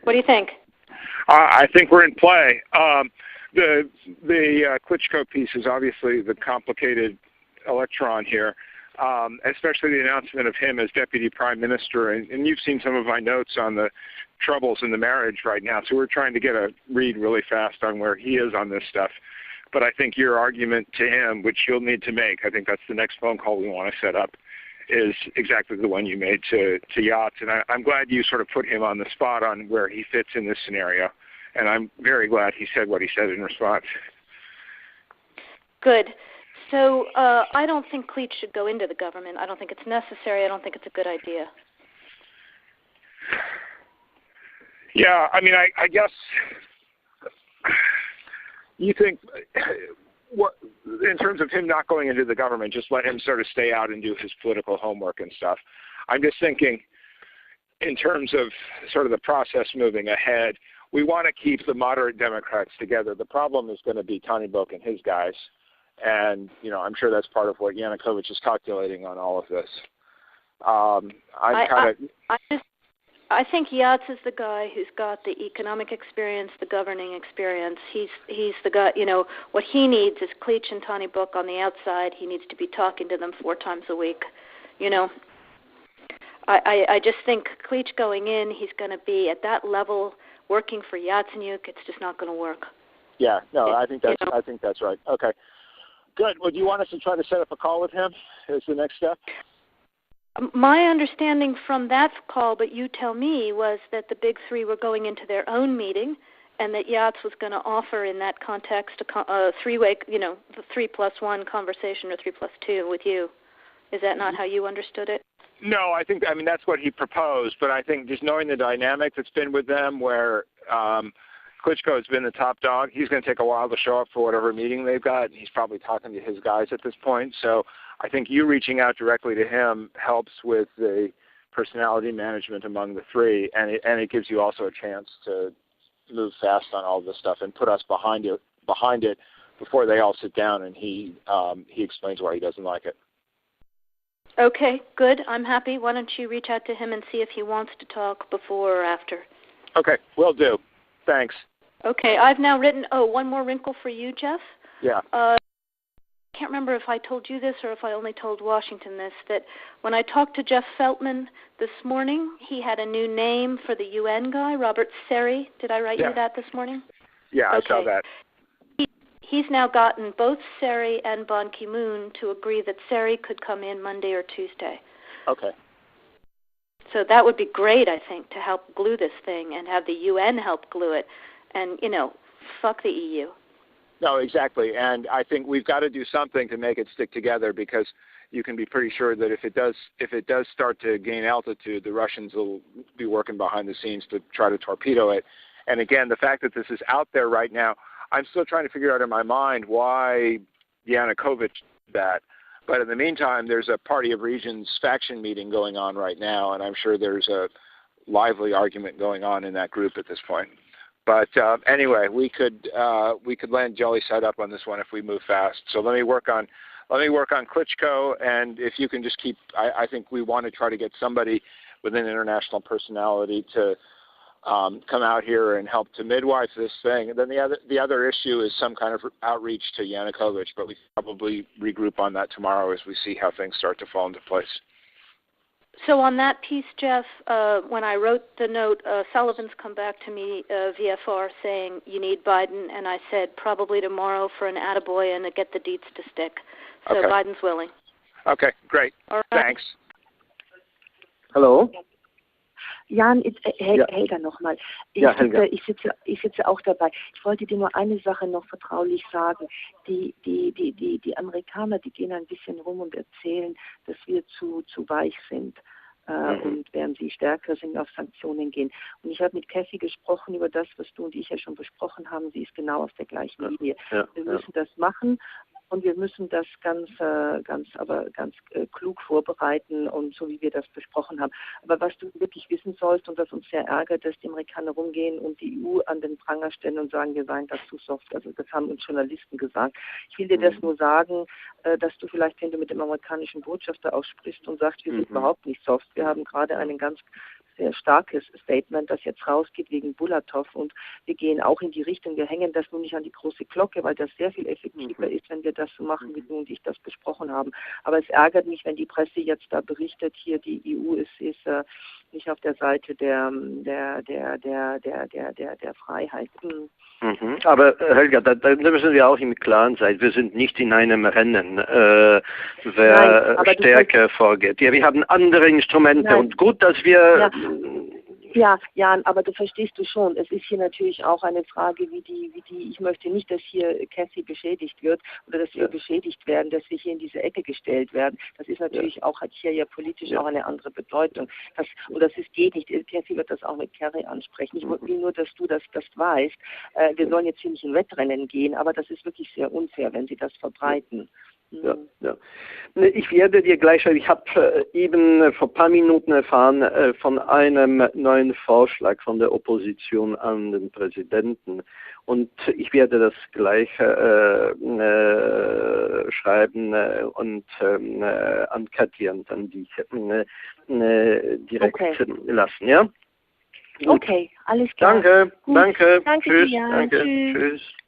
What do you think? I think we're in play. The Klitschko piece is obviously the complicated electron here, especially the announcement of him as deputy prime minister. And you've seen some of my notes on the troubles in the marriage right now, so we're trying to get a read really fast on where he is on this stuff. But I think your argument to him, which you'll need to make, I think that's the next phone call we want to set up, is exactly the one you made to Yachts. And I'm glad you sort of put him on the spot on where he fits in this scenario. And I'm very glad he said what he said in response. Good. So I don't think Klitsch should go into the government. I don't think it's necessary. I don't think it's a good idea. Yeah, I mean, I guess you think, what, in terms of him not going into the government, just let him sort of stay out and do his political homework and stuff. I'm just thinking in terms of sort of the process moving ahead, we want to keep the moderate Democrats together. The problem is going to be Tony Book and his guys. And, you know, I'm sure that's part of what Yanukovych is calculating on all of this. I think Yachts is the guy who's got the economic experience, the governing experience. He's the guy, you know, what he needs is Klitsch and Tony Book on the outside. He needs to be talking to them 4 times a week, you know. I just think Klitsch going in, he's going to be at that level working for Yatsenyuk. It's just not going to work. Yeah, no, I think that's right. Okay, good. Well, do you want us to try to set up a call with him as the next step? My understanding from that call, but you tell me, was that the big three were going into their own meeting, and that Yachts was going to offer in that context a three-way, you know, the 3+1 conversation or 3+2 with you. Is that not how you understood it? No, I mean, that's what he proposed, but I think just knowing the dynamic that's been with them where Klitschko has been the top dog, he's going to take a while to show up for whatever meeting they've got, and he's probably talking to his guys at this point. So I think you reaching out directly to him helps with the personality management among the three, and it gives you also a chance to move fast on all this stuff and put us behind it before they all sit down and he explains why he doesn't like it. Okay, good. I'm happy. Why don't you reach out to him and see if he wants to talk before or after? Okay, will do. Thanks. Okay, I've now written, one more wrinkle for you, Jeff. Yeah. I can't remember if I told you this or if I only told Washington this, that when I talked to Jeff Feltman this morning, he had a new name for the UN guy, Robert Seri. Did I write you that this morning? Yeah, okay. I saw that. He's now gotten both Seri and Ban Ki-moon to agree that Seri could come in Monday or Tuesday. Okay. So that would be great, I think, to help glue this thing and have the UN help glue it. And, you know, fuck the EU. No, exactly. And I think we've got to do something to make it stick together, because you can be pretty sure that if it does start to gain altitude, the Russians will be working behind the scenes to try to torpedo it. And again, the fact that this is out there right now, I'm still trying to figure out in my mind why Yanukovych did that. But in the meantime, there's a Party of Regions faction meeting going on right now, and I'm sure there's a lively argument going on in that group at this point. But anyway, we could land jelly side up on this one if we move fast. So let me work on Klitschko, and if you can just keep, I think we want to try to get somebody with an international personality to come out here and help to midwife this thing. And then the other issue is some kind of outreach to Yanukovych, but we probably regroup on that tomorrow as we see how things start to fall into place. So on that piece, Jeff, when I wrote the note, Sullivan's come back to me, VFR, saying you need Biden, and I said probably tomorrow for an attaboy and to get the deets to stick. So okay. Biden's willing. Okay, great. All right. Thanks. Hello? Jan, Helga nochmal. Ich sitze auch dabei. Ich wollte dir nur eine Sache noch vertraulich sagen. Die Amerikaner, die gehen ein bisschen rum und erzählen, dass wir zu weich sind. Und während sie stärker sind, auf Sanktionen gehen. Und ich habe mit Kathy gesprochen über das, was du und ich ja schon besprochen haben. Sie ist genau auf der gleichen Linie. Wir müssen das machen. Und wir müssen das ganz klug vorbereiten und so, wie wir das besprochen haben. Aber was du wirklich wissen sollst und was uns sehr ärgert, dass die Amerikaner rumgehen und die EU an den Pranger stellen und sagen, wir seien da zu soft. Also das haben uns Journalisten gesagt. Ich will dir das nur sagen, dass du vielleicht, wenn du mit dem amerikanischen Botschafter auch sprichst und sagst, wir sind überhaupt nicht soft. Wir haben gerade einen ganz sehr starkes Statement, das jetzt rausgeht wegen Bulatov, und wir gehen auch in die Richtung, wir hängen das nun nicht an die große Glocke, weil das sehr viel effektiver ist, wenn wir das so machen, wie du und ich das besprochen haben. Aber es ärgert mich, wenn die Presse jetzt da berichtet, hier die EU ist nicht auf der Seite der Freiheit. Aber Helga, da müssen wir auch im Klaren sein. Wir sind nicht in einem Rennen, wer stärker vorgeht. Ja, wir haben andere Instrumente und gut, dass wir... Ja, Jan, aber du verstehst du schon, es ist hier natürlich auch eine Frage, ich möchte nicht, dass hier Cathy beschädigt wird oder dass wir beschädigt werden, dass wir hier in diese Ecke gestellt werden. Das ist natürlich auch, hat hier ja politisch auch eine andere Bedeutung. Geht nicht. Cathy wird das auch mit Kerry ansprechen. Ich will nur, dass du das weißt. Wir sollen jetzt hier nicht in Wettrennen gehen, aber das ist wirklich sehr unfair, wenn sie das verbreiten. Ja. Ich werde dir gleich schreiben, ich habe eben vor ein paar Minuten erfahren von einem neuen Vorschlag von der Opposition an den Präsidenten, und ich werde das gleich schreiben und an Katja und an dich direkt lassen, ja? Gut. Okay, alles klar. Danke, gut. danke, Danke tschüss, dir, danke, tschüss. Tschüss.